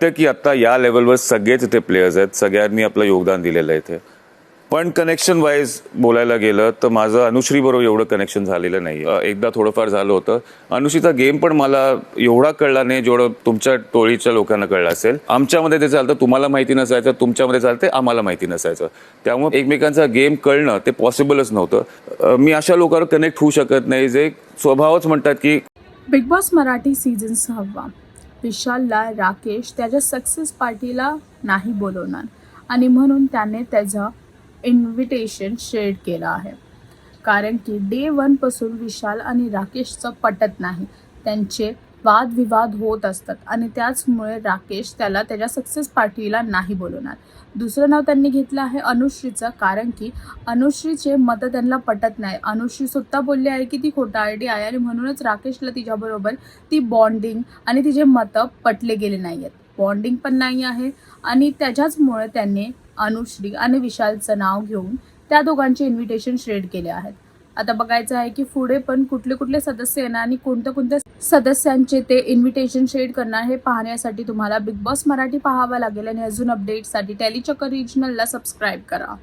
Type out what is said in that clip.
वाटतं की आता या लेवलवर सगळेच इथे प्लेयर्स आहेत, सगळ्यांनी आपलं योगदान दिलेलं आहे इथे. पण कनेक्शन वाईज बोलायला गेलं तर माझं अनुश्री बरोबर एवढं कनेक्शन झालेलं नाही. एकदा थोडंफार झालं होतं. अनुश्रीचा गेम पण मला एवढा कळला नाही जेवढं तुमच्या टोळीच्या लोकांना कळलं असेल. आमच्यामध्ये ते चालतं, तुम्हाला माहिती नसायचं, तुमच्यामध्ये चालते, आम्हाला माहिती नसायचं. त्यामुळे एकमेकांचा गेम कळणं ते पॉसिबलच नव्हतं. मी अशा लोकांवर कनेक्ट होऊ शकत नाही जे स्वभावच म्हणतात की. Bigg Boss Marathi season 6. विशालला राकेश त्याच्या सक्सेस पार्टीला नाही बोलवणार आणि म्हणून त्याने त्याचं इन्व्हिटेशन शेअर केलं आहे. कारण की डे 1 पासून विशाल आणि राकेशचं पटत नाही. त्यांचे वादविवाद होत असतात आणि त्याचमुळे राकेश त्याला त्याच्या सक्सेस पार्टीला नाही बोलवणार. दुसरं नाव त्यांनी घेतलं आहे अनुश्रीचं, कारण की अनुश्रीचे मतं त्यांना पटत नाही. अनुश्री स्वतः बोलली आहे की ती खोटारडी आहे आणि म्हणूनच राकेशला तिच्याबरोबर ती बॉन्डिंग आणि तिचे मतं पटले गेले नाही आहेत. बॉन्डिंग पण नाही आहे आणि त्याच्याचमुळे त्यांनी अनुश्री आणि विशालचं नाव घेऊन त्या दोघांचे इन्व्हिटेशन शेअर केले आहेत. आता बघायचं आहे की पुढे पण कुठले कुठले सदस्य येणार आणि कोणत्या सदस्यांचे ते इन्व्हिटेशन शेअर करणार हे पाहण्यासाठी तुम्हाला बिग बॉस मराठी पाहावा लागेल. आणि अजून अपडेटसाठी टेलीचक्कर रिजनलला सबस्क्राईब करा.